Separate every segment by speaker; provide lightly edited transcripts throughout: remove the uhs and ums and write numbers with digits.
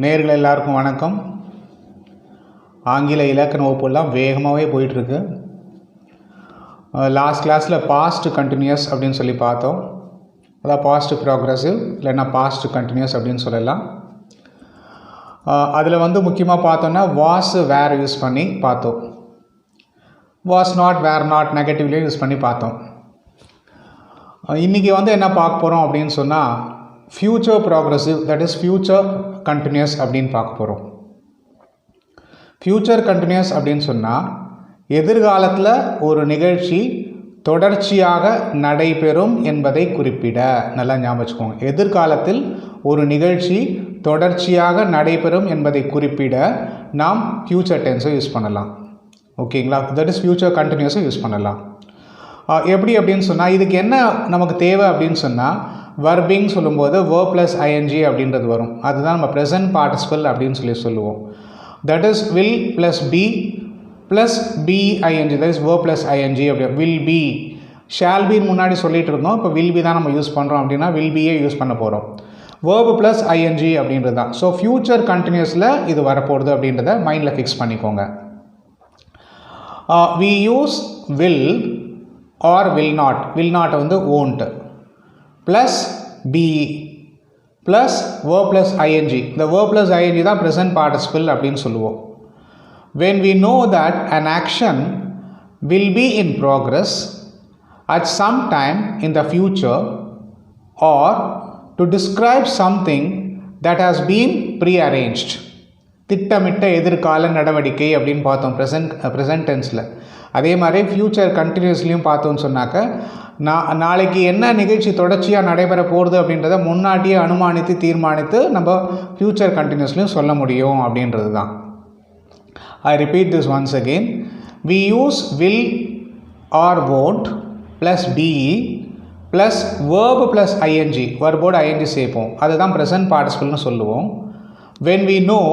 Speaker 1: நேயர்கள் எல்லாருக்கும் வணக்கம். ஆங்கில இலக்கண வகுப்புலாம் வேகமாகவே போயிட்டுருக்கு. லாஸ்ட் கிளாஸில் பாஸ்ட் கண்டினியூஸ் அப்படின்னு சொல்லி பார்த்தோம். அதான் பாஸ்ட் ப்ராக்ரஸிவ் இல்லைன்னா பாஸ்ட் கண்டினியூஸ் அப்படின்னு சொல்லலாம். அதில் முக்கியமாக பார்த்தோன்னா வாஸ் வேர் யூஸ் பண்ணி பார்த்தோம். வாஸ் நாட் வேர் நாட் நெகட்டிவ்லேயும் யூஸ் பண்ணி பார்த்தோம். இன்றைக்கி என்ன பார்க்க போகிறோம் அப்படின்னு சொன்னால் future progressive, that is future continuous அப்படின்னு பார்க்க போகிறோம். ஃப்யூச்சர் கண்டினியூஸ் அப்படின்னு சொன்னால் எதிர்காலத்தில் ஒரு நிகழ்ச்சி தொடர்ச்சியாக நடைபெறும் என்பதை குறிப்பிட. நல்லா ஞாபகம் வச்சுக்கோங்க. எதிர்காலத்தில் ஒரு நிகழ்ச்சி தொடர்ச்சியாக நடைபெறும் என்பதை குறிப்பிட நாம் ஃப்யூச்சர் டென்ஸை யூஸ் பண்ணலாம். ஓகேங்களா? தட் இஸ் ஃப்யூச்சர் கண்டினியூஸை யூஸ் பண்ணலாம். எப்படி அப்படின்னு சொன்னால் இதுக்கு என்ன நமக்கு தேவை அப்படின்னு சொன்னால் வர்பிங் சொல்லும்போது verb + ing அப்படின்றது வரும். அதுதான் நம்ம ப்ரெசன்ட் பார்ட்டிசிபிள் அப்படின்னு சொல்லுவோம். That is will + be + being, that is verb + ing அப்படி வில் பி. ஷால் பி முன்னாடி சொல்லிட்டு இருந்தோம். இப்போ வில் பி தான் நம்ம யூஸ் பண்ணுறோம் அப்படின்னா வில் பியே யூஸ் பண்ண போகிறோம். verb + ing அப்படின்றது தான். ஸோ ஃப்யூச்சர் கண்டினியூஸில் இது வரப்போகுது அப்படின்றத மைண்டில் ஃபிக்ஸ் பண்ணிக்கோங்க. we use will or will not. will not won't plus be plus verb + ing. the verb + ing தான் present participle அப்படின்னு சொல்லுவோம். when we know that an action will be in progress at some time in the future or to describe something that has been prearranged. திட்டமிட்ட எதிர்கால நடவடிக்கை அப்படின்னு பார்த்தோம் present டென்ஸில். அதே மாதிரி ஃப்யூச்சர் கண்டினியூஸ்லையும் பார்த்தோன்னு சொன்னாக்க நாளைக்கு என்ன நிகழ்ச்சி தொடர்ச்சியாக நடைபெற போகிறது அப்படின்றத முன்னாடியே அனுமானித்து தீர்மானித்து நம்ம ஃப்யூச்சர் கண்டினியூஸ்லையும் சொல்ல முடியும் அப்படின்றது தான். I repeat this once again. We use will or won't plus BE plus verb + ing. வர்போடு ஐஎன்ஜி சேர்ப்போம். அதுதான் ப்ரெசன்ட் பார்ட்டிசிபிள்னு சொல்லுவோம். when we know,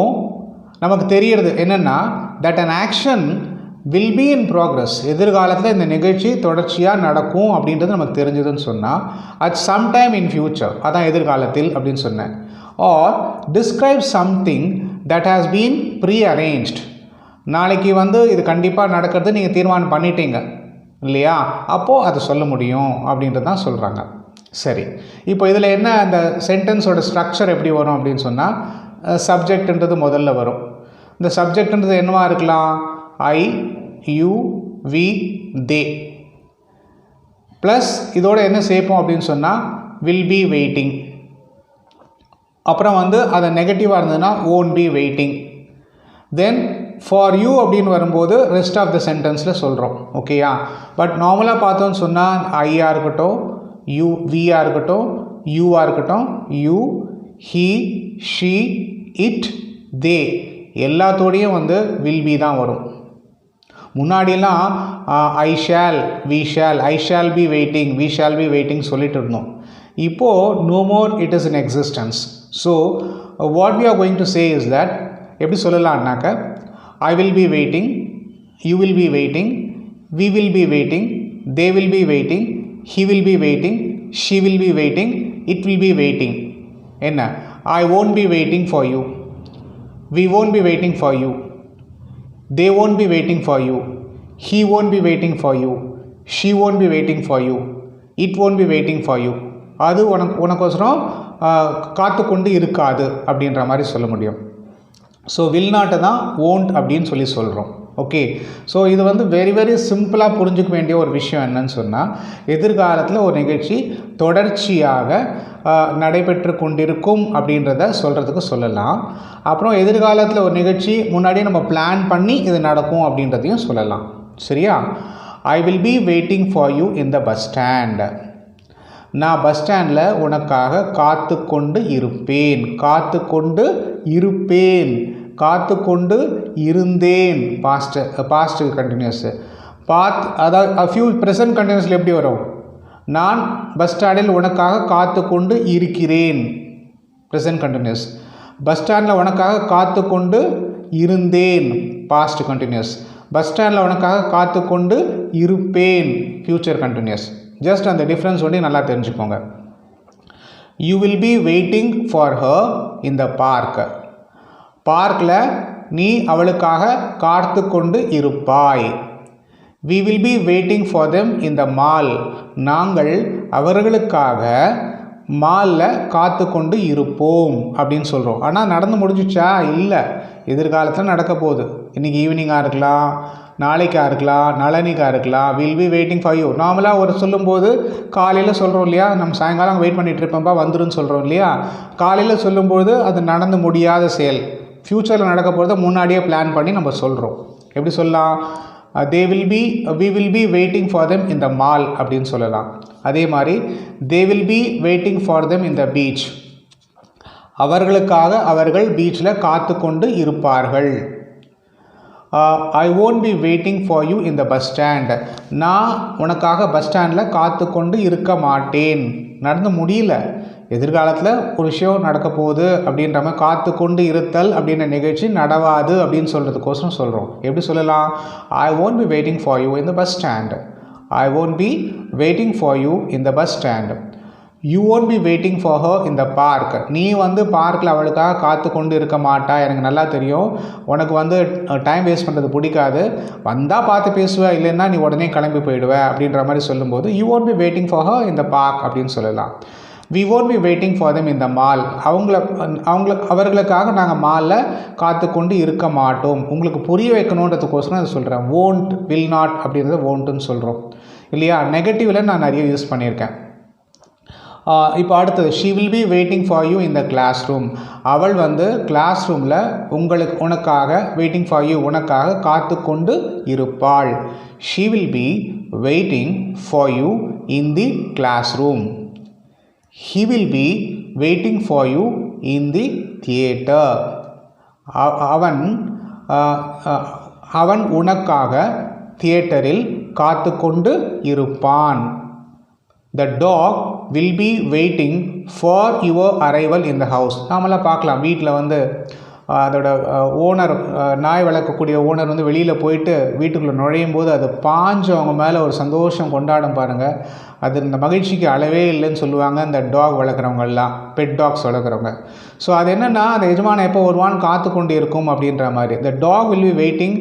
Speaker 1: நமக்கு தெரியறது என்னென்னா that an action will be in progress, எதிர்காலத்தில் இந்த நிகழ்ச்சி தொடர்ச்சியாக நடக்கும் அப்படின்றது நமக்கு தெரிஞ்சதுன்னு சொன்னால் at some time in future, அதான் எதிர்காலத்தில் அப்படின்னு சொன்னேன். or describe something that has been prearranged, நாளைக்கு இது கண்டிப்பாக நடக்கிறது நீங்கள் தீர்மானம் பண்ணிட்டீங்க இல்லையா, அப்போது அதை சொல்ல முடியும் அப்படின்றது தான் சொல்கிறாங்க. சரி, இப்போ இதில் என்ன அந்த சென்டென்ஸோட ஸ்ட்ரக்சர் எப்படி வரும் அப்படின்னு சொன்னால் சப்ஜெக்ட்ன்றது முதல்ல வரும். இந்த சப்ஜெக்ட்ன்றது என்னவா இருக்கலாம்? ஐ, யூ, வி, தே ப்ளஸ் இதோட என்ன சேர்ப்போம் அப்படின்னு சொன்னால் வில் பி வெயிட்டிங். அப்புறம் அதை நெகட்டிவாக இருந்ததுன்னா won't be waiting. Then for you அப்படின்னு வரும்போது ரெஸ்ட் ஆஃப் த சென்டென்ஸில் சொல்கிறோம். ஓகேயா? பட் நார்மலாக பார்த்தோன்னு சொன்னால் ஐயாக இருக்கட்டும், யூ, வியாக இருக்கட்டும், யூவாக இருக்கட்டும், you, he, she, it, they எல்லாத்தோடையும் வில் பி தான் வரும். முன்னாடியெல்லாம் I shall, we shall, I shall be waiting, we shall be waiting சொல்லிட்டு இருந்தோம். இப்போது no more it is in existence. So what we are going to say is that, எப்படி சொல்லலாம்னாக்க I will be waiting, you will be waiting, we will be waiting, they will be waiting, he will be waiting, she will be waiting, it will be waiting. என்ன? I won't be waiting for you. We won't be waiting for you. They won't be waiting for you. He won't be waiting for you. She won't be waiting for you. It won't be waiting for you. அது உனக்கோசரம் காத்து கொண்டு இருக்காது அப்படின்ற மாதிரி சொல்ல முடியும். So will நாட்டை தான் won't அப்படின்னு சொல்கிறோம். ஓகே, ஸோ இது வெரி வெரி சிம்பிளாக புரிஞ்சுக்க வேண்டிய ஒரு விஷயம் என்னன்னு சொன்னால் எதிர்காலத்தில் ஒரு நிகழ்ச்சி தொடர்ச்சியாக நடைபெற்று கொண்டிருக்கும் அப்படின்றத சொல்கிறதுக்கு சொல்லலாம். அப்புறம் எதிர்காலத்தில் ஒரு நிகழ்ச்சி முன்னாடியே நம்ம பிளான் பண்ணி இது நடக்கும் அப்படின்றதையும் சொல்லலாம். சரியா? ஐ will be waiting for you in the bus stand. நான் பஸ் ஸ்டாண்டில் உனக்காக காத்து கொண்டு இருப்பேன். காத்து கொண்டு இருப்பேன், காத்து கொண்டு இருந்தேன். Past continuous. அதாவது ப்ரெசன்ட் கண்டினியூஸில் எப்படி வரும்? நான் பஸ் ஸ்டாண்டில் உனக்காக காத்து கொண்டு இருக்கிறேன், ப்ரெசன்ட் கண்டினியூஸ். பஸ் ஸ்டாண்டில் உனக்காக காத்து கொண்டு இருந்தேன், பாஸ்ட் கண்டினியூஸ். பஸ் ஸ்டாண்டில் உனக்காக காத்து கொண்டு இருப்பேன், ஃப்யூச்சர் கண்டினியூஸ். ஜஸ்ட் அந்த டிஃப்ரென்ஸ் நல்லா தெரிஞ்சுக்கோங்க. You will be waiting for her in the park. பார்க்கில் நீ அவளுக்காக காத்து கொண்டு இருப்பாய். We will be waiting for them in the mall. நாங்கள் அவர்களுக்காக மாலில் காத்து கொண்டு இருப்போம் அப்படின்னு சொல்கிறோம். ஆனால் நடந்து முடிஞ்சிச்சா? இல்லை, எதிர்காலத்தில் நடக்க போகுது. இன்றைக்கி ஈவினிங்காக இருக்கலாம், நாளைக்காக இருக்கலாம், நாளன்னைக்காக இருக்கலாம். Will be waiting for you. நார்மலாக ஒரு சொல்லும்போது காலையில் சொல்கிறோம் இல்லையா, நம்ம சாயங்காலம் வெயிட் பண்ணிகிட்டு இருப்போம்ப்பா வந்துருன்னு சொல்கிறோம் இல்லையா. காலையில் சொல்லும்போது அது நடந்து முடியாத செயல், ஃப்யூச்சரில் நடக்க போகிறத முன்னாடியே பிளான் பண்ணி நம்ம சொல்கிறோம். எப்படி சொல்லலாம்? we will be waiting for them in the mall அப்படின்னு சொல்லலாம். அதே மாதிரி they will be waiting for them in the beach. அவர்களுக்காக அவர்கள் பீச்சில் காத்து கொண்டு இருப்பார்கள். I won't be waiting for you in the bus stand. நான் உனக்காக பஸ் ஸ்டாண்டில் காத்து கொண்டு இருக்க மாட்டேன். நடந்து முடியல, எதிர்காலத்தில் ஒரு விஷயம் நடக்க போகுது அப்படின்ற மாதிரி காத்து கொண்டு இருத்தல் அப்படின்ற நிகழ்ச்சி நடவாது அப்படின்னு சொல்கிறதுக்கோசரம் சொல்கிறோம். எப்படி சொல்லலாம்? I won't be waiting for you in the bus stand. I won't be waiting for you in the bus stand. You won't be waiting for her in the park. நீ வந்து பார்க்கில் அவளுக்காக காத்து கொண்டு இருக்க மாட்டா. எனக்கு நல்லா தெரியும், உனக்கு வந்து டைம் வேஸ்ட் பண்ணுறது பிடிக்காது. வந்தால் பார்த்து பேசுவேன், இல்லைன்னா நீ உடனே கிளம்பி போயிடுவேன் அப்படின்ற மாதிரி சொல்லும்போது you won't be waiting for her in the park அப்படின்னு சொல்லலாம். We won't be waiting for them in the mall. அவர்களுக்காக நாங்கள் மாலில் காத்து கொண்டு இருக்க மாட்டோம். உங்களுக்கு புரிய வைக்கணுன்றதுக்கோசரம் அதை சொல்கிறேன். won't, will not அப்படின்றத won'tன்னு சொல்கிறோம் இல்லையா. நெகட்டிவில் நான் நிறைய யூஸ் பண்ணியிருக்கேன். இப்போ அடுத்தது she will be waiting for you in the classroom. அவள் வந்து கிளாஸ் ரூமில் உனக்காக waiting for you, உனக்காக காத்து கொண்டு இருப்பாள். She will be waiting for you in the classroom. He will be waiting for you in the theater. அவன் உனக்காக தியேட்டரில் காத்து கொண்டு இருப்பான். The dog will be waiting for your arrival in the house. நாமெல்லாம் பார்க்கலாம், வீட்டில் வந்து அதோட ஓனர், நாய் வளர்க்கக்கூடிய ஓனர் வந்து வெளியில் போயிட்டு வீட்டுக்குள்ளே நுழையும் போது அது பாஞ்சு அவங்க மேலே ஒரு சந்தோஷம் கொண்டாடும் பாருங்கள். அது இந்த மகிழ்ச்சிக்கு அளவே இல்லைன்னு சொல்லுவாங்க இந்த டாக் வளர்க்குறவங்கெல்லாம், பெட் டாக்ஸ் வளர்க்குறவங்க. ஸோ அது என்னென்னா, அந்த எஜமானை எப்போ வருவான்னு காத்து கொண்டு இருக்கும் அப்படின்ற மாதிரி. the dog will be waiting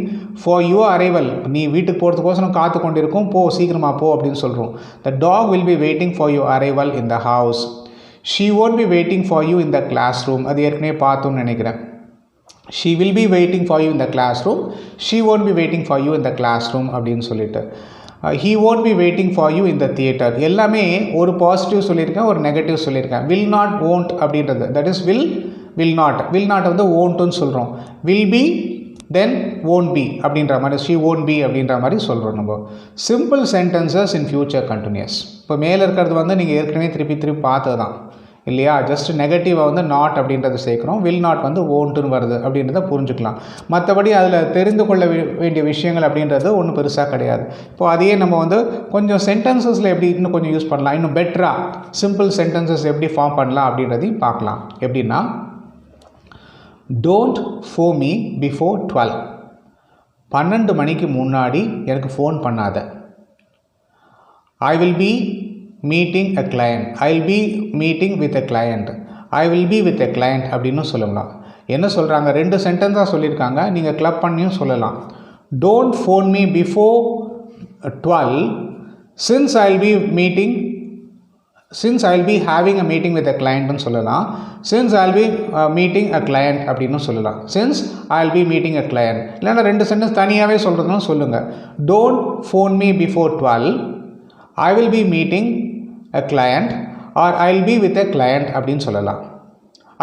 Speaker 1: for your arrival. நீ வீட்டுக்கு போகிறதுக்கோசரம் காத்து கொண்டு இருக்கும், போ சீக்கிரமாக போ அப்படின்னு சொல்கிறோம். the dog will be waiting for your arrival in the house. she won't be waiting for you in the classroom. அது ஏற்கனவே பார்த்தோம்னு நினைக்கிறேன். she will be waiting for you in the classroom. she won't be waiting for you in the classroom அப்படின்னு சொல்லிட்டு. he won't be waiting for you in the theater. எல்லாமே ஒரு positive சொல்லியிருக்கேன், ஒரு நெகட்டிவ் சொல்லியிருக்கேன். will not, won't அப்படின்றது, that is will not வந்து won'tன்னு சொல்கிறோம். will be then won't be அப்படின்ற மாதிரி, she won't be அப்படின்ற மாதிரி சொல்கிறோம் நம்ம. Simple sentences in future continuous. இப்போ மேலே இருக்கிறது வந்து நீங்கள் ஏற்கனவே திருப்பி பார்த்தது தான் இல்லையா. ஜஸ்ட் நெகட்டிவாக வந்து நாட் அப்படின்றத சேர்க்குறோம், வில் நாட் வந்து ஓன்ட்டுன்னு வருது அப்படின்றத புரிஞ்சுக்கலாம். மற்றபடி அதில் தெரிந்து கொள்ள வேண்டிய விஷயங்கள் அப்படின்றது ஒன்றும் பெருசாக கிடையாது. இப்போது அதையே நம்ம வந்து கொஞ்சம் சென்டென்சஸில் எப்படி இன்னும் கொஞ்சம் யூஸ் பண்ணலாம், இன்னும் பெட்டராக சிம்பிள் சென்டென்சஸ் எப்படி ஃபார்ம் பண்ணலாம் அப்படின்றதையும் பார்க்கலாம். எப்படின்னா, டோன்ட் ஃபோன் மீ பிஃபோர் 12. 12 மணிக்கு முன்னாடி எனக்கு ஃபோன் பண்ணாத. I will be meeting a client. I will be meeting with a client. I will be with a client அப்படின்னு சொல்லலாம். என்ன சொல்கிறாங்க, 2 சென்டென்ஸாக சொல்லியிருக்காங்க, நீங்கள் கிளப் பண்ணியும் சொல்லலாம். Don't phone me before 12 since I will be having a meeting with a clientன்னு சொல்லலாம். Since I will be meeting a client அப்படின்னு சொல்லலாம். Since I will be meeting a client. இல்லைன்னா 2 சென்டென்ஸ் தனியாகவே சொல்கிறதுன்னு சொல்லுங்கள். Don't phone me before 12. I will be meeting a client or I will be with a client அப்படின்னு சொல்லலாம்.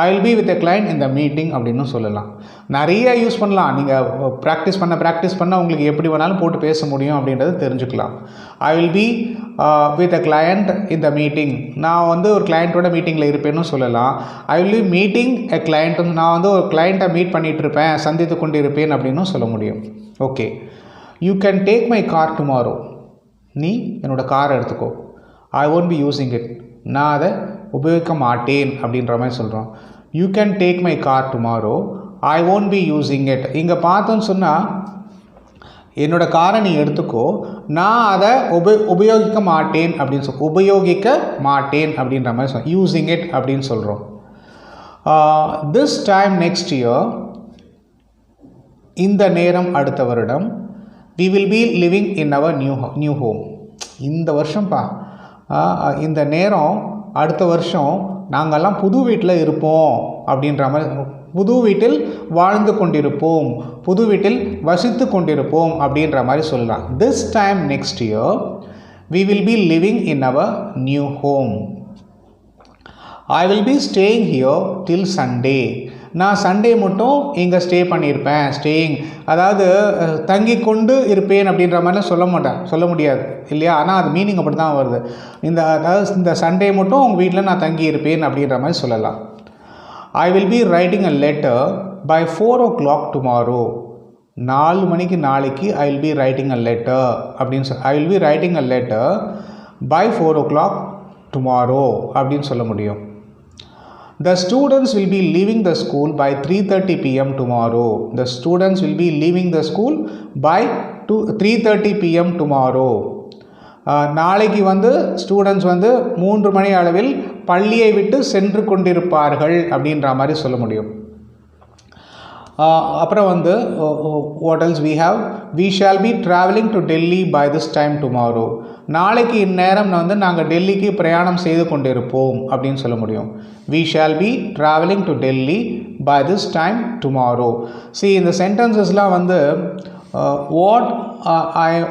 Speaker 1: I will be with a client in the meeting அப்படின்னு சொல்லலாம். நிறைய use பண்ணலாம். நீங்கள் ப்ராக்டிஸ் பண்ண உங்களுக்கு எப்படி வேணாலும் போட்டு பேச முடியும் அப்படின்றத தெரிஞ்சுக்கலாம். I will be with a client in the meeting. நான் வந்து ஒரு கிளையண்ட்டோட மீட்டிங்கில் இருப்பேன்னு சொல்லலாம். I will be meeting a client. நான் வந்து ஒரு கிளையண்ட்டை மீட் பண்ணிகிட்டு இருப்பேன், சந்தித்து கொண்டு இருப்பேன் அப்படின்னு சொல்ல முடியும். Okay, you can take my car tomorrow. நீ என்னோட காரை எடுத்துக்கோ. I won't be using it. நான் அதை உபயோகிக்க மாட்டேன் அப்படின்ற மாதிரி சொல்கிறோம். You can take my car tomorrow. I won't be using it. இங்கே பார்த்தோன்னு சொன்னால், என்னோட காரை நீ எடுத்துக்கோ, நான் அதை உபயோகிக்க மாட்டேன் அப்படின்ற மாதிரி சொல்கிறோம். யூஸிங் இட் அப்படின்னு சொல்கிறோம். This time next year இந்த நேரம் அடுத்த வருடம். we will be living in our new home. இந்த வருஷம்ப்பா, இந்த நேரம் அடுத்த வருஷம் நாங்கள்லாம் புது வீட்டில் இருப்போம் அப்படின்ற மாதிரி, புது வீட்டில் வாழ்ந்து கொண்டிருப்போம், புது வீட்டில் வசித்து கொண்டிருப்போம் அப்படின்ற மாதிரி சொல்லலாம். this time next year we will be living in our new home. I will be staying here till Sunday. நான் சண்டே மட்டும் இங்கே ஸ்டே பண்ணியிருப்பேன். ஸ்டேயிங் அதாவது தங்கி கொண்டு இருப்பேன் அப்படின்ற மாதிரிலாம் சொல்ல முடியாது இல்லையா? ஆனால் அது மீனிங் அப்படி தான் வருது. அதாவது இந்த சண்டே மட்டும் உங்கள் வீட்டில் நான் தங்கி இருப்பேன் அப்படின்ற மாதிரி சொல்லலாம். I will be writing a letter by 4 o'clock tomorrow. 4 மணிக்கு நாளைக்கு I will be writing a letter அப்படின்னு I will be writing a letter by 4 o'clock tomorrow அப்படின்னு சொல்ல முடியும். The students will be leaving the school by 3:30 p.m. tomorrow. The students will be leaving the school by 3:30 p.m. tomorrow. நாளைக்கு students 3 மணி அளவில் பள்ளியை விட்டு சென்று கொண்டிருப்பார்கள் அப்படின்ற மாதிரி சொல்ல முடியும். அப்புறம் what else we have? We shall be traveling to Delhi by this time tomorrow. நாளைக்கு இந்நேரம் நாங்கள் டெல்லிக்கு பிரயாணம் செய்து கொண்டிருப்போம் அப்படின்னு சொல்ல முடியும். We shall be traveling to Delhi by this time tomorrow. See, இந்த சென்டென்சஸ்லாம் what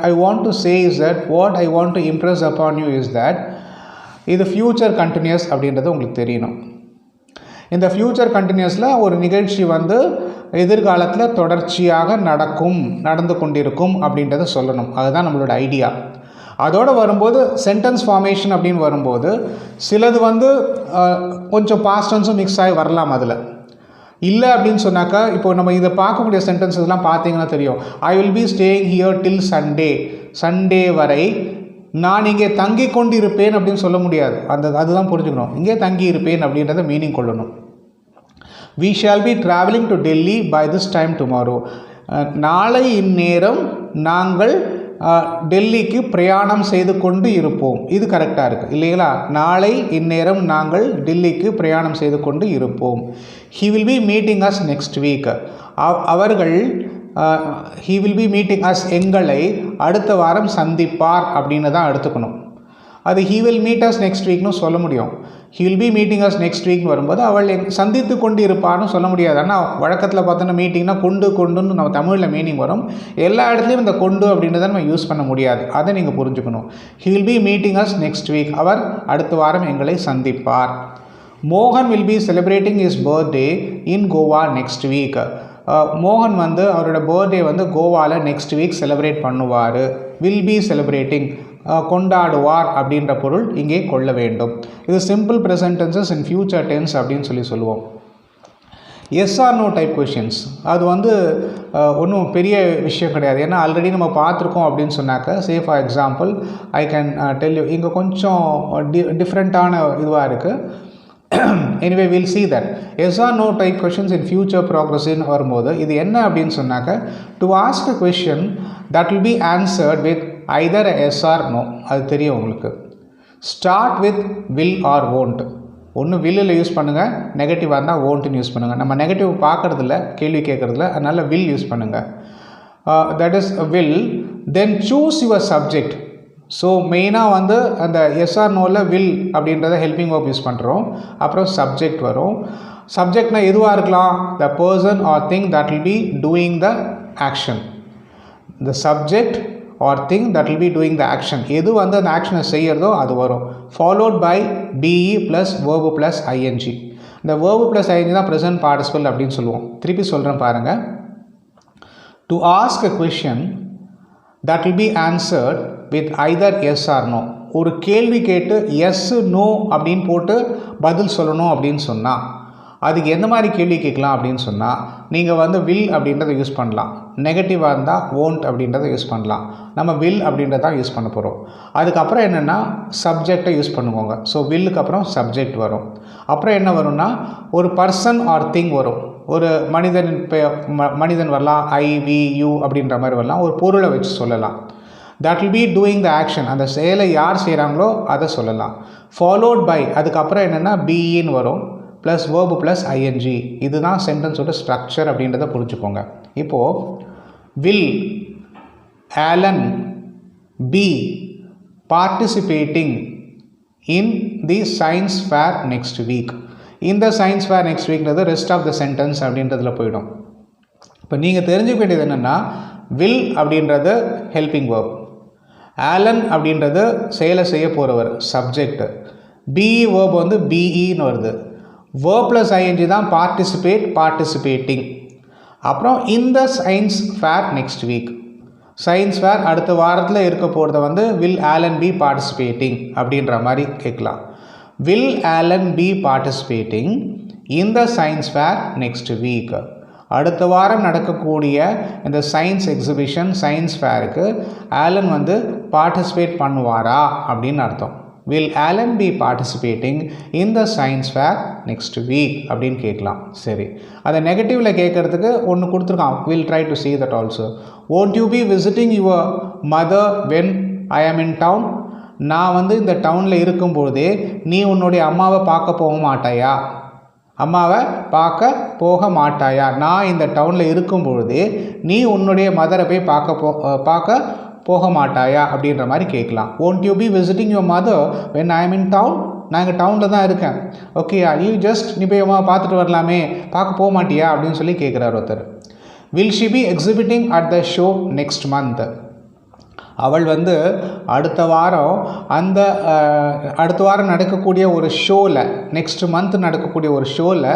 Speaker 1: I want to say is that, what I want to impress upon you is that இது ஃப்யூச்சர் கண்டினியூஸ் அப்படின்றது உங்களுக்கு தெரியணும். இந்த ஃப்யூச்சர் கண்டினியூஸில் ஒரு நிகழ்ச்சி எதிர்காலத்தில் தொடர்ச்சியாக நடந்து கொண்டிருக்கும் அப்படின்றத சொல்லணும். அதுதான் நம்மளோட ஐடியா. அதோடு வரும்போது சென்டென்ஸ் ஃபார்மேஷன் அப்படின்னு வரும்போது சிலது கொஞ்சம் பாஸ்ட் டென்ஸும் மிக்ஸ் ஆகி வரலாம். அதில் இல்லை அப்படின்னு சொன்னாக்கா, இப்போ நம்ம இதை பார்க்கக்கூடிய சென்டென்சஸ்லாம் பார்த்தீங்கன்னா தெரியும். ஐ will B staying here till Sunday வரை நான் இங்கே தங்கி கொண்டு இருப்பேன் அப்படின்னு சொல்ல முடியாது. அதுதான் புரிஞ்சுக்கணும். இங்கே தங்கி இருப்பேன் அப்படின்றத மீனிங் கொள்ளணும். We shall be traveling to Delhi by this time tomorrow. நாளை இந்நேரம் நாங்கள் டெல்லிக்கு பிரயாணம் செய்து கொண்டு இருப்போம். இது கரெக்டாக இருக்குது இல்லைங்களா? நாளை இந்நேரம் நாங்கள் டெல்லிக்கு பிரயாணம் செய்து கொண்டு இருப்போம். He will be meeting us next week. அவர்கள் he will be meeting us எங்களை அடுத்த வாரம் சந்திப்பார் அப்படின்னு தான் எடுத்துக்கணும். அது he will meet us next weekனு சொல்ல முடியும். he will be meeting us next week வரும்போது அவள் சந்தித்து கொண்டு இருப்பார்னு சொல்ல முடியாது. ஆனால் வழக்கத்தில் பார்த்தோன்னா மீட்டிங்னா கொண்டுன்னு நம்ம தமிழில் மீனிங் வரும். எல்லா இடத்துலையும் இந்த கொண்டு அப்படின்றத நம்ம யூஸ் பண்ண முடியாது. அதை நீங்கள் புரிஞ்சுக்கணும். he will be meeting us next week. அவர் அடுத்த வாரம் எங்களை சந்திப்பார். மோகன் will be celebrating his birthday in Goa next week. மோகன் அவரோட பர்த்டே கோவாவில் நெக்ஸ்ட் வீக் செலிப்ரேட் பண்ணுவார். வில் பி செலிப்ரேட்டிங் கொண்டாடுவார் அப்படின்ற பொருள் இங்கே கொள்ள வேண்டும். இது simple present tenses in future tense அப்படின்னு சொல்லுவோம். Yes or no type questions அது ஒன்றும் பெரிய விஷயம் கிடையாது. ஏன்னா ஆல்ரெடி நம்ம பார்த்துருக்கோம் அப்படின்னு சொன்னாக்க, say for example I can tell you, இங்கே கொஞ்சம் டிஃப்ரெண்ட்டான இதுவாக இருக்குது. Anyway will see that yes or no type questions in future ப்ராக்ரஸ்ன்னு வரும்போது இது என்ன அப்படின்னு சொன்னாக்க, to ask a question that will be answered with either yes or no. அது தெரியும் உங்களுக்கு. Start with will or won't. ஒன்று வில்லில் யூஸ் பண்ணுங்கள், நெகட்டிவாக இருந்தால் won'tன்னு யூஸ் பண்ணுங்கள். நம்ம நெகட்டிவ் பார்க்குறதில்ல, கேள்வி கேட்குறதில்ல, அதனால் வில் யூஸ் பண்ணுங்கள். That is will. Then choose your subject. So மெயினாக அந்த எஸ்ஆர் நோவில் வில் அப்படின்றத ஹெல்பிங் வேர்ப் யூஸ் பண்ணுறோம். அப்புறம் சப்ஜெக்ட் வரும். சப்ஜெக்ட்னா எதுவாக இருக்கலாம்? The person or thing that will be doing the action. The subject or thing that will be doing the action. எது அந்த ஆக்ஷனை செய்கிறதோ அது வரும். Followed by B E plus verb plus I N G. இந்த வேர்பு ப்ளஸ் ஐஎன்ஜி தான் ப்ரெசன்ட் பார்ட்டிசிபிள் அப்படின்னு சொல்லுவோம். திருப்பி சொல்கிறேன் பாருங்கள். To ask a question that will be answered with either yes or no. ஒரு கேள்வி கேட்டு எஸ் நோ அப்படின்னு போட்டு பதில் சொல்லணும் அப்படின்னு சொன்னால் அதுக்கு எந்த மாதிரி கேள்வி கேட்கலாம் அப்படின்னு சொன்னால், நீங்கள் வில் அப்படின்றத யூஸ் பண்ணலாம். நெகட்டிவாக இருந்தால் won't அப்படின்றத யூஸ் பண்ணலாம். நம்ம வில் அப்படின்றத யூஸ் பண்ண போகிறோம். அதுக்கப்புறம் என்னென்னா சப்ஜெக்டை யூஸ் பண்ணுவோங்க. ஸோ வில்லுக்கு அப்புறம் சப்ஜெக்ட் வரும். அப்புறம் என்ன வரும்னா ஒரு பர்சன் ஆர் திங் வரும். ஒரு மனிதன் வரலாம், ஐ வி யூ அப்படின்ற மாதிரி வரலாம். ஒரு பொருளை வச்சு சொல்லலாம். That will be doing the action. அந்த செயலை யார் செய்கிறாங்களோ அதை சொல்லலாம். ஃபாலோட் பை அதுக்கப்புறம் என்னென்னா பிஇன்னு வரும் ப்ளஸ் வேர்பு ப்ளஸ் ஐஎன்ஜி. இதுதான் சென்டென்ஸோட ஸ்ட்ரக்சர் அப்படின்றத புரிஞ்சுக்கோங்க. இப்போது will Alan be participating in the science fair next week. இந்த சயின்ஸ் ஃபேர் நெக்ஸ்ட் வீக்ன்றது ரெஸ்ட் ஆஃப் த சென்டென்ஸ் அப்படின்றதுல போயிடும். இப்போ நீங்கள் தெரிஞ்சுக்க வேண்டியது என்னென்னா வில் அப்படின்றது ஹெல்பிங் வேர்ப், ஆலன் அப்படின்றது செயலை செய்ய போகிறவர் சப்ஜெக்ட், பிஇ வேர்ப் வந்து பிஇன்னு வருது, வேர்ப் ப்ளஸ் ஐஎன்ஜி தான் பார்ட்டிசிபேட்டிங். அப்புறம் இந்த science fair next week, science fair அடுத்த வாரத்தில் இருக்க போகிறத வந்து வில் ஆலன் பி பார்ட்டிசிபேட்டிங் அப்படின்ற மாதிரி கேட்கலாம். Will Alan be participating in the science fair next week, அடுத்த வாரம் நடக்கக்கூடிய இந்த சயின்ஸ் எக்ஸிபிஷன் சயின்ஸ் ஃபேருக்கு ஆலன் வந்து பார்ட்டிசிபேட் பண்ணுவாரா அப்படின்னு அர்த்தம். Will Alan be participating in the science fair next week அப்படின்னு கேட்கலாம். சரி, அதை நெகட்டிவில் கேட்குறதுக்கு ஒன்று கொடுத்துருக்கான், will try to see that also. won't you be visiting your mother when I am in town? நான் வந்து இந்த டவுனில் இருக்கும்போதே நீ உன்னுடைய அம்மாவை பார்க்க போக மாட்டாயா, அம்மாவை பார்க்க போக மாட்டாயா, நான் இந்த டவுனில் இருக்கும்பொழுதே நீ உன்னுடைய மதரை போய் பார்க்க போக மாட்டாயா அப்படின்ற மாதிரி கேட்கலாம். won't you be visiting your mother when I am in town? நான் இங்கே டவுனில் தான் இருக்கேன், ஓகேயா, நீ போய் அம்மாவை பார்த்துட்டு வரலாமே, பார்க்க போக மாட்டியா அப்படின்னு சொல்லி கேட்குறார் ஒருத்தர். will she be exhibiting at the show next month? அவள் வந்து அடுத்த வாரம் நடக்கக்கூடிய ஒரு ஷோவில், நெக்ஸ்ட் மந்த் நடக்கக்கூடிய ஒரு ஷோவில்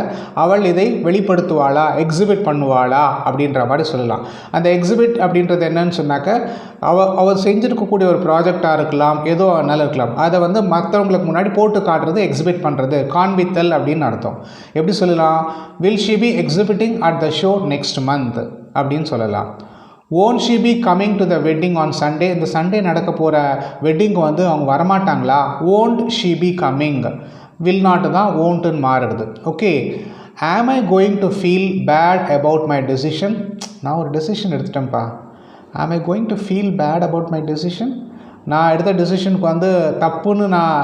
Speaker 1: அவள் இதை வெளிப்படுத்துவாளா, எக்ஸிபிட் பண்ணுவாளா அப்படின்ற மாதிரி சொல்லலாம். அந்த எக்ஸிபிட் அப்படின்றது என்னன்னு சொன்னாக்க அவள் செஞ்சுருக்கக்கூடிய ஒரு ப்ராஜெக்டாக இருக்கலாம், ஏதோ நல்லா இருக்கலாம், அதை வந்து மற்றவங்களுக்கு முன்னாடி போட்டு காட்டுறது எக்ஸிபிட் பண்ணுறது, காண்பித்தல் அப்படின்னு அர்த்தம். எப்படி சொல்லலாம்? Will she B exhibiting at the show next month அப்படின்னு சொல்லலாம். won't she be coming to the wedding on Sunday? இந்த சண்டே நடக்க போகிற வெட்டிங்க்கு வந்து அவங்க வரமாட்டாங்களா? won't she be coming, will not தான் won'tன்னு மாறுறது. Okay, am I going to feel bad about my decision? நான் ஒரு decision எடுத்துட்டேன்ப்பா, am I going to feel bad about my decision? நான் எடுத்த டெசிஷனுக்கு வந்து தப்புன்னு நான்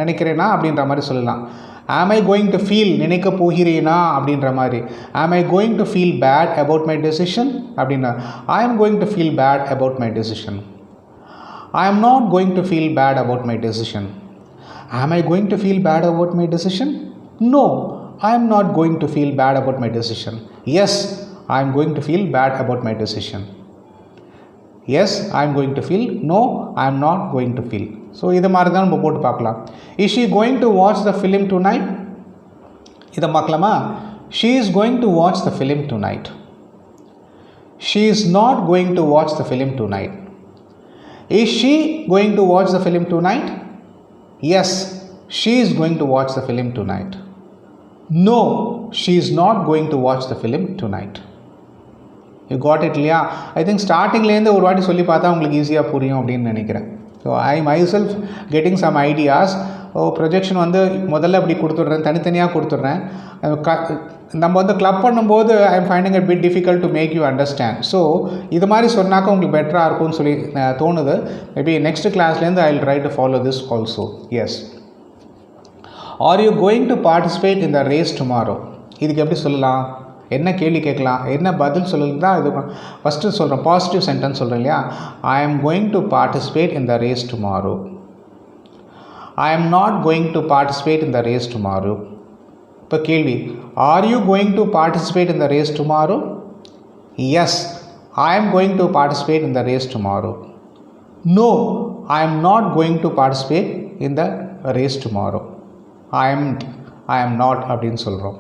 Speaker 1: நினைக்கிறேனா அப்படின்ற மாதிரி சொல்லலாம். am I going to feel, நினைக்க போகிறேனா அப்படின்ற மாதிரி. am I going to feel bad about my decision அப்படின்னா I am going to feel bad about my decision. I am not going to feel bad about my decision. am I going to feel bad about my decision? no, I am not going to feel bad about my decision. yes, I am going to feel bad about my decision. yes, I am going to feel. no, I am not going to feel. So இது மாதிரி தான் நம்ம போட்டு பார்க்கலாம். is she going to watch the film tonight? இதை பார்க்கலாமா? she is going to watch the film tonight. she is not going to watch the film tonight. is she going to watch the film tonight? yes, she is going to watch the film tonight. no, she is not going to watch the film tonight. you got it இல்லையா? I think ஸ்டார்டிங்லேருந்து ஒரு வாட்டி சொல்லி பார்த்தா உங்களுக்கு ஈஸியாக புரியும் அப்படின்னு நினைக்கிறேன். So I myself getting some ideas. Projection வந்து முதல்ல அப்படி கொடுத்துட்றேன், தனித்தனியாக கொடுத்துட்றேன். நம்ம வந்து கிளப் பண்ணும்போது I am finding it bit difficult to make you understand. So இது மாதிரி சொன்னாக்க உங்களுக்கு பெட்டராக இருக்கும்னு சொல்லி தோணுது. மேபி நெக்ஸ்ட் கிளாஸ்லேருந்து I will try to follow this also. Yes, are you going to participate in the race tomorrow? இதுக்கு எப்படி சொல்லலாம், என்ன கேள்வி கேட்கலாம், என்ன பதில் சொல்லலாம் தான் இது. ஃபஸ்ட்டு சொல்கிறேன், பாசிட்டிவ் சென்டென்ஸ் சொல்கிறேன் இல்லையா? I am going to participate in the race tomorrow. I am not going to participate in the race tomorrow. இப்போ கேள்வி, are you going to participate in the race tomorrow? Yes, I am going to participate in the race tomorrow. No, I am not going to participate in the race tomorrow. I am not அப்படின்னு சொல்கிறோம்.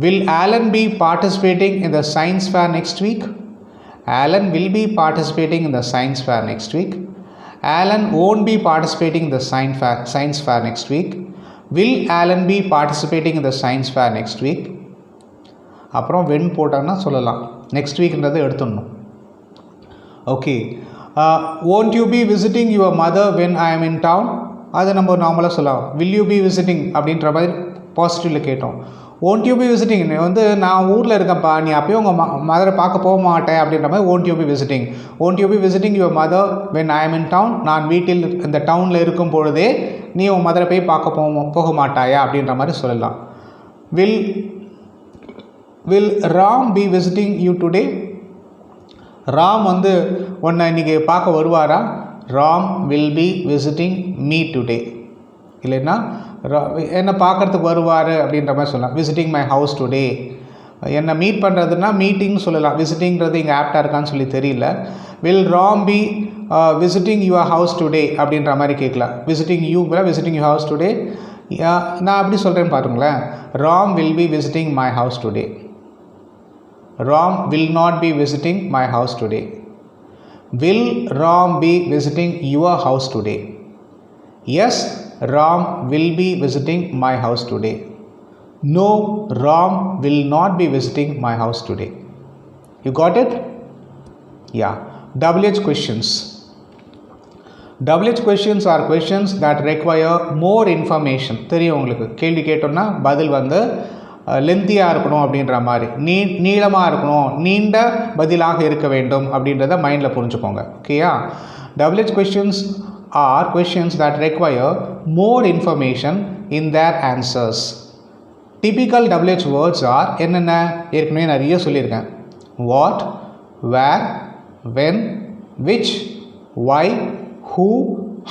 Speaker 1: Will Alan be participating in the science fair next week? Alan will be participating in the science fair next week. Alan won't be participating in the science fair next week. Will Alan be participating in the science fair next week? அப்புறம் when போட்டாங்கன்னா சொல்லலாம், next வீக்ன்றதை எடுத்துடணும். Okay, won't you be visiting your mother when I am in town? அதை நம்ம நார்மலாக சொல்லலாம். will you be visiting அப்படின்ற மாதிரி பாசிட்டிவில் கேட்டோம். won't you be visiting, நீ வந்து நான் ஊரில் இருக்கேன்ப்பா, நீ அப்பயும் உங்கள் மதரை பார்க்க போக மாட்டேன் அப்படின்ற மாதிரி won't you be visiting. won't you be visiting your mother when I am in town? நான் வீட்டில் இந்த டவுனில் இருக்கும் பொழுதே நீ உன் மதரை போய் பார்க்க போக மாட்டாயா அப்படின்ற மாதிரி சொல்லலாம். will Ram be visiting you today? Ram வந்து உன்னை இன்றைக்கி பார்க்க வருவாரா? Ram will be visiting me today. இல்லைன்னா என்னை பார்க்குறதுக்கு வருவார் அப்படின்ற மாதிரி சொல்லலாம். Visiting my house today. என்னை மீட் பண்ணுறதுனா மீட்டிங் சொல்லலாம். விசிட்டிங்கிறது இங்கே ஆப்டாக இருக்கான்னு சொல்லி தெரியல. Will Ram be visiting your house today அப்படின்ற மாதிரி கேட்கலாம். Visiting you visiting your house today. நான் அப்படி சொல்கிறேன்னு பாருங்களேன். Ram will be visiting my house today. Ram will not be visiting my house today. Will Ram be visiting your house today? Yes, Ram will be visiting my house today. No, Ram will not be visiting my house today. You got it? Yeah. WH questions. WH questions are questions that require more information. தெரியும் உங்களுக்கு. கேள்வி கேட்டோம்னா பதில் வந்து லென்த்தியாக இருக்கணும் அப்படின்ற மாதிரி, நீளமாக இருக்கணும், நீண்ட பதிலாக இருக்க வேண்டும் அப்படின்றத மைண்டில் புரிஞ்சுக்கோங்க. ஓகேயா? WH questions are questions that require more information in their answers. Typical WH words are என்னென்ன ஏற்கனவே நிறைய சொல்லியிருக்கேன். What, where, when, which, why, who,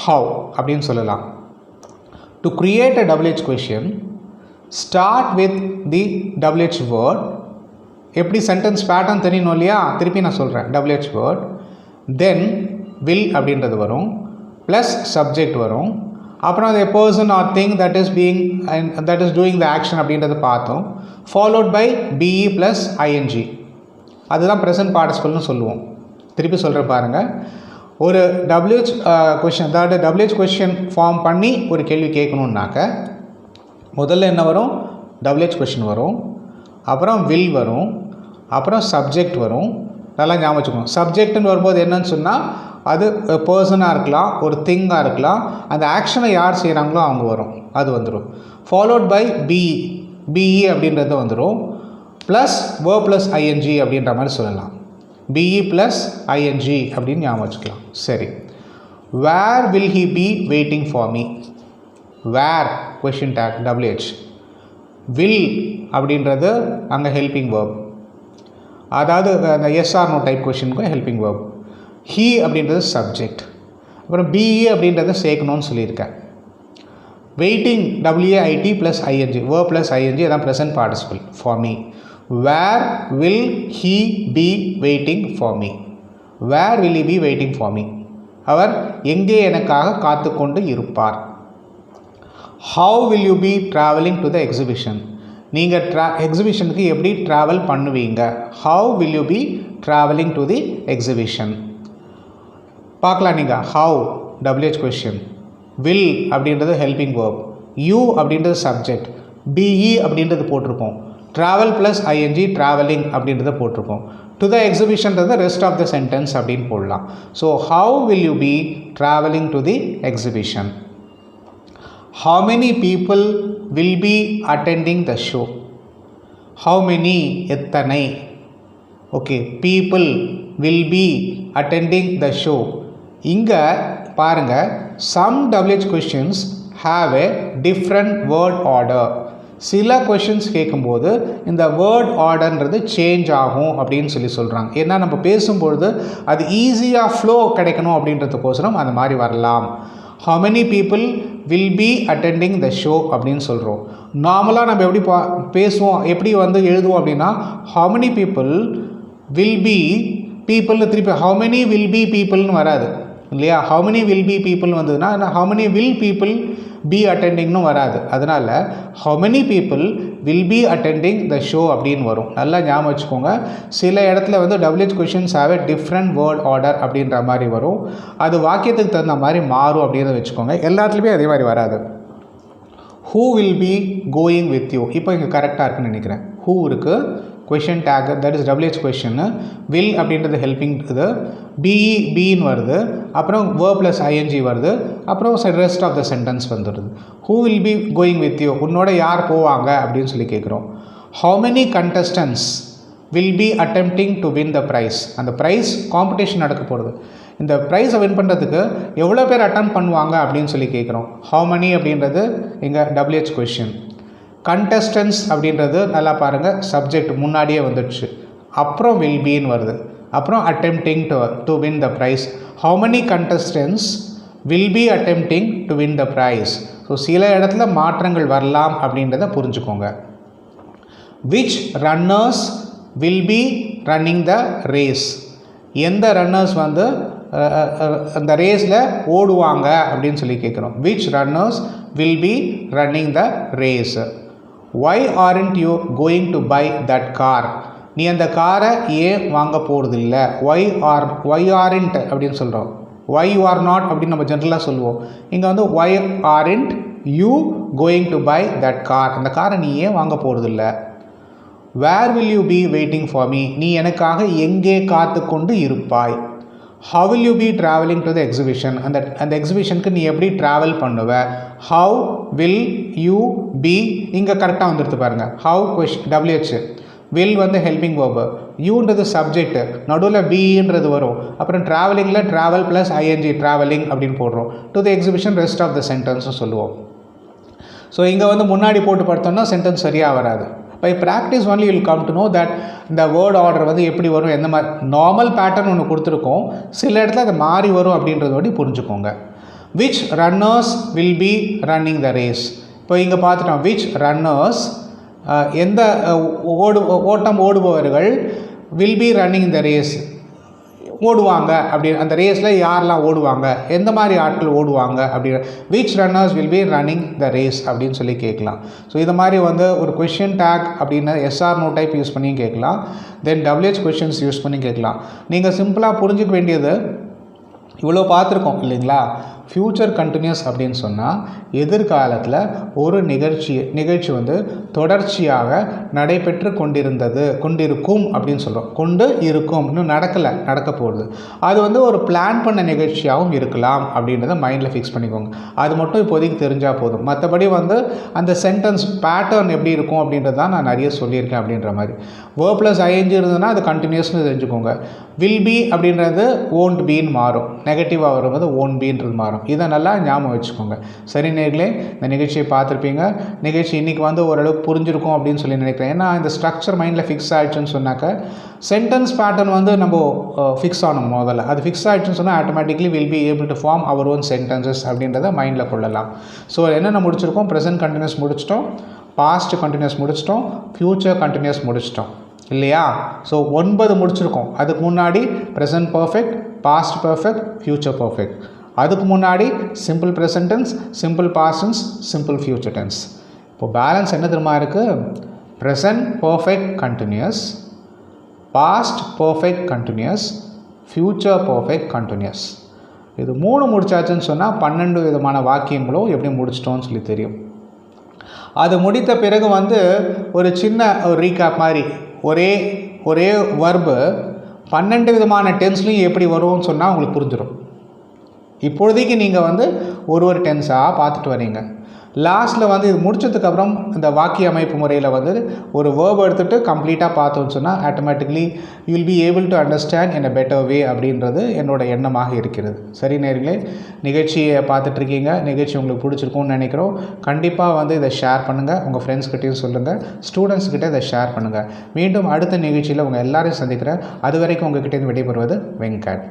Speaker 1: how அப்படின்னு சொல்லலாம். To create a WH question, start with the WH word. எப்படி sentence pattern தெரியணும் இல்லையா? திருப்பி நான் சொல்கிறேன். WH word, then will அப்படின்றது வரும், ப்ளஸ் சப்ஜெக்ட் வரும். அப்புறம் அது person or thing that is doing the action அப்படின்றத பார்த்தோம். Followed by B E plus I N G. அதுதான் ப்ரெசன்ட் பார்ட்டிசிபிள்னு சொல்லுவோம். திருப்பி சொல்கிற பாருங்கள். ஒரு WH கொஷின், அதாவது WH கொஷின் ஃபார்ம் பண்ணி ஒரு கேள்வி கேட்கணுன்னாக்க முதல்ல என்ன வரும்? WH கொஷின் வரும், அப்புறம் வில் வரும், அப்புறம் சப்ஜெக்ட் வரும். நல்லா ஞாபகம் வச்சுக்கணும். சப்ஜெக்ட்னு வரும்போது என்னன்னு சொன்னால் அது பர்சனாக இருக்கலாம், ஒரு திங்காக இருக்கலாம். அந்த ஆக்ஷனை யார் செய்கிறாங்களோ அவங்க வரும், அது வந்துடும். ஃபாலோட் பை பிஇ அப்படின்றது வந்துடும். ப்ளஸ் வேர்ப் ப்ளஸ் ஐஎன்ஜி அப்படின்ற மாதிரி சொல்லலாம். பிஇ ப்ளஸ் ஐஎன்ஜி அப்படின்னு ஞாபகம் வச்சுக்கலாம். சரி. Where will he be waiting for me? Where question tag WH. Will அப்படின்றது அங்கே ஹெல்பிங் வேர்ப், அதாவது அந்த எஸ்ஆர் நோ டைப் கொஷினுக்கும் ஹெல்பிங் வேர்ப். ஹீ அப்படின்றது சப்ஜெக்ட். அப்புறம் பிஇ அப்படின்றத சேர்க்கணும்னு சொல்லியிருக்கேன். Waiting WAIT plus I N G, verb plus I N G, அதான் present participle for me. Where will he be waiting for me? Where will he be waiting for me? அவர் எங்கே எனக்காக காத்து கொண்டு இருப்பார். How will you be travelling to the exhibition? நீங்கள் எக்ஸிபிஷனுக்கு எப்படி ட்ராவல் பண்ணுவீங்க? How will you be travelling to the exhibition? பார்க்கலாம். நீங்கள் ஹவு WH கொஷின், வில் அப்படின்றது ஹெல்பிங் வேர்ப், யூ அப்படின்றது சப்ஜெக்ட், பிஇ அப்படின்றது போட்டிருக்கோம், ட்ராவல் ப்ளஸ் ஐஎன்ஜி ட்ராவலிங் அப்படின்றத போட்டிருக்கோம். டு த எக்ஸிபிஷன்றது ரெஸ்ட் ஆஃப் த சென்டென்ஸ் அப்படின்னு போடலாம். So how will you be travelling to the exhibition? How many people will be attending the show? How many, எத்தனை. Okay, people will be attending the show. இங்கே பாருங்கள், some WH questions have a different word order. சில questions கேட்கும்போது இந்த word ஆர்டர்ன்றது change ஆகும் அப்படின்னு சொல்கிறாங்க. ஏன்னா நம்ம பேசும்பொழுது அது ஈஸியாக ஃப்ளோ கிடைக்கணும் அப்படின்றதுக்கோசரம் அந்த மாதிரி வரலாம். how many people will be attending the show அப்படின்னு சொல்கிறோம். நார்மலாக நம்ம எப்படி பேசுவோம், எப்படி வந்து எழுதுவோம் அப்படின்னா how many people will be peopleனு திருப்பி how many will be peopleனு வராது இல்லையா? how many will be people வந்ததுன்னா how many will people be attendingனு வராது. அதனால் how many people will be attending the show அப்படின்னு வரும். நல்லா ஞாபகம் வச்சுக்கோங்க. சில இடத்துல வந்து WH questions have a different word order அப்படின்ற மாதிரி வரும். அது வாக்கியத்துக்கு தகுந்த மாதிரி மாறும் அப்படின்றத வச்சுக்கோங்க. எல்லாத்துலேயுமே அதே மாதிரி வராது. who will be going with you? இப்போ இங்கே கரெக்டாக இருக்குன்னு நினைக்கிறேன். who இருக்குது, question tag, that is WH கொஷின்னு, வில் அப்படின்றது ஹெல்பிங் இது, பின்னு வருது, அப்புறம் வேர்ப் ப்ளஸ் ஐஎன்ஜி வருது, அப்புறம் ரெஸ்ட் ஆஃப் த சென்டென்ஸ் வந்துடுது. Who will be going with you? உன்னோட யார் போவாங்க அப்படின்னு சொல்லி கேட்குறோம். How many contestants will be attempting to win the prize? அந்த ப்ரைஸ் காம்படிஷன் நடக்க போகிறது. இந்த ப்ரைஸை வின் பண்ணுறதுக்கு எவ்வளோ பேர் அட்டம் பண்ணுவாங்க அப்படின்னு சொல்லி கேட்குறோம். ஹவு மெனி அப்படின்றது எங்கள் WH கொஷின். கண்டஸ்டன்ஸ் அப்படின்றது நல்லா பாருங்கள், சப்ஜெக்ட் முன்னாடியே வந்துடுச்சு, அப்புறம் வில் பீன்னு வருது, அப்புறம் attempting to win the prize. How many contestants will be attempting to win the prize? So சில இடத்துல மாற்றங்கள் வரலாம் அப்படின்றத புரிஞ்சுக்கோங்க. Which runners will be running the race? எந்த ரன்னர்ஸ் வந்து அந்த ரேஸில் ஓடுவாங்க அப்படின்னு சொல்லி கேட்குறோம். Which runners will be running the race? Why aren't you going to buy that car? நீ அந்த காரை ஏன் வாங்க போகிறது இல்லை? why aren't அப்படின்னு சொல்கிறோம். why you are not அப்படின்னு நம்ம ஜென்ரலாக சொல்லுவோம். இங்கே வந்து why aren't you going to buy that car? அந்த காரை நீ ஏன் வாங்க போகிறது இல்லை? where will you be waiting for me? நீ எனக்காக எங்கே காத்து கொண்டு இருப்பாய்? how will you be traveling to the exhibition? அந்த எக்ஸிபிஷனுக்கு நீ எப்படி ட்ராவல் பண்ணுவ? how will you be இங்கே கரெக்டாக வந்துடுது பாருங்கள். how question WH will வந்து ஹெல்பிங் verb, யூன்றது சப்ஜெக்ட், நடுவில் பீன்றது வரும், அப்புறம் ட்ராவலிங்கில் ட்ராவல் ப்ளஸ் ஐஎன்ஜி ட்ராவலிங் அப்படின்னு போடுறோம். To the exhibition rest of the சென்டென்ஸும் சொல்லுவோம். ஸோ இங்கே வந்து முன்னாடி போட்டு பார்த்தோம்னா சென்டென்ஸ் சரியாக வராது. By practice only will come to know that இந்த வேர்ட் ஆர்டர் வந்து எப்படி வரும், எந்த மாதிரி நார்மல் பேட்டர்ன் ஒன்று கொடுத்துருக்கோம், சில இடத்துல அது மாறி வரும் அப்படின்றத படி புரிஞ்சுக்கோங்க. Which runners will be running the race? இப்போ இங்கே பார்த்துட்டோம், விச் ரன்னர்ஸ் எந்த ஓட்டம் ஓடுபவர்கள் will be running the race ஓடுவாங்க அப்படி, அந்த ரேஸில் யாரெல்லாம் ஓடுவாங்க, எந்த மாதிரி ஆட்கள் ஓடுவாங்க அப்படின்ற which runners will be running the race அப்படின்னு சொல்லி கேட்கலாம். ஸோ இது மாதிரி வந்து ஒரு கொஷின் டேக் அப்படின்னு எஸ்ஆர் நோ டைப் யூஸ் பண்ணியும் கேட்கலாம், தென் WH கொஷின்ஸ் யூஸ் பண்ணி கேட்கலாம். நீங்கள் சிம்பிளாக புரிஞ்சுக்க வேண்டியது இவ்வளோ பார்த்துருக்கோம் இல்லைங்களா. ஃப்யூச்சர் கண்டினியூஸ் அப்படின்னு சொன்னால் எதிர்காலத்தில் ஒரு நிகழ்ச்சி வந்து தொடர்ச்சியாக நடைபெற்று கொண்டிருக்கும் அப்படின்னு சொல்கிறோம். கொண்டு இருக்கும், இன்னும் நடக்கலை, நடக்க போகுது. அது வந்து ஒரு பிளான் பண்ண நிகழ்ச்சியாகவும் இருக்கலாம் அப்படின்றத மைண்டில் ஃபிக்ஸ் பண்ணிக்கோங்க. அது மட்டும் இப்போதைக்கு தெரிஞ்சால் போதும். மற்றபடி வந்து அந்த சென்டென்ஸ் பேட்டர்ன் எப்படி இருக்கும் அப்படின்றது தான் நான் நிறைய சொல்லியிருக்கேன். அப்படின்ற மாதிரி வேர்ப் ப்ளஸ் ஐஎன்ஜி இருந்ததுன்னா அது கண்டினியூஸ்னு தெரிஞ்சுக்கோங்க. வில் பி அப்படின்றது ஓன்ட் பீன்னு மாறும், நெகட்டிவாக வரும்போது ஓன்ட் பீன்றது மாறும். இதை நல்லா ஞாபகம் வச்சுக்கோங்க. சரி நேர்களே, இந்த நிகழ்ச்சியை பார்த்துருப்பீங்க. நிகழ்ச்சி இன்றைக்கி வந்து ஓரளவுக்கு புரிஞ்சிருக்கும் அப்படின்னு சொல்லி நினைக்கிறேன். ஏன்னா இந்த ஸ்ட்ரக்சர் மைண்டில் ஃபிக்ஸ் ஆகிடுச்சுன்னு சொன்னாக்க சென்டென்ஸ் பேட்டர்ன் வந்து நம்ம ஃபிக்ஸ் ஆகணும். முதல்ல அது ஃபிக்ஸ் ஆகிடுச்சுன்னு சொன்னால் automatically will be able to form our own sentences அப்படின்றத மைண்டில் கொள்ளலாம். ஸோ என்னென்ன முடிச்சிருக்கோம்? ப்ரெசென்ட் கண்டினியூஸ் முடிச்சிட்டோம், பாஸ்ட் கண்டினியூஸ் முடிச்சிட்டோம், ஃப்யூச்சர் கண்டினியூஸ் முடிச்சிட்டோம் இல்லையா. ஸோ 9 முடிச்சிருக்கோம். அதுக்கு முன்னாடி present perfect, past perfect, future perfect. அதுக்கு முன்னாடி simple present tense, simple past tense, simple future tense. இப்போ பேலன்ஸ் என்ன தெரியுமா இருக்குது? Present perfect continuous, past perfect continuous, future perfect continuous. இது 3 முடிச்சாச்சுன்னு சொன்னால் 12 விதமான வாக்கியங்களும் எப்படி முடிச்சிட்டோன்னு சொல்லி தெரியும். அது முடித்த பிறகு வந்து ஒரு சின்ன ஒரு ரீகேப் மாதிரி ஒரே வர்பு 12 விதமான டென்ஸ்லையும் எப்படி வரும்னு சொன்னால் உங்களுக்கு புரிஞ்சிடும். இப்பொழுதைக்கு நீங்கள் வந்து ஒரு டென்ஸாக பார்த்துட்டு வரீங்க. லாஸ்ட்டில் வந்து இது முடிச்சதுக்கப்புறம் இந்த வாக்கிய அமைப்பு முறையில் வந்து ஒரு வேர்ப் எடுத்துகிட்டு கம்ப்ளீட்டாக பார்த்தோன்னு சொன்னால் automatically you will be able to understand in a better way அப்படின்றது என்னோடய எண்ணமாக இருக்கிறது. சரி நேர்களே, நிகழ்ச்சியை பார்த்துட்ருக்கீங்க. நிகழ்ச்சி உங்களுக்கு பிடிச்சிருக்கும்னு நினைக்கிறோம். கண்டிப்பாக வந்து இதை ஷேர் பண்ணுங்கள், உங்கள் ஃப்ரெண்ட்ஸ்கிட்டையும் சொல்லுங்கள், ஸ்டூடெண்ட்ஸ்கிட்ட இதை ஷேர் பண்ணுங்கள். மீண்டும் அடுத்த நிகழ்ச்சியில் உங்கள் எல்லாரையும் சந்திக்கிறேன். அது வரைக்கும் உங்கள்கிட்டேருந்து விடைபெறுவது வெங்கட்.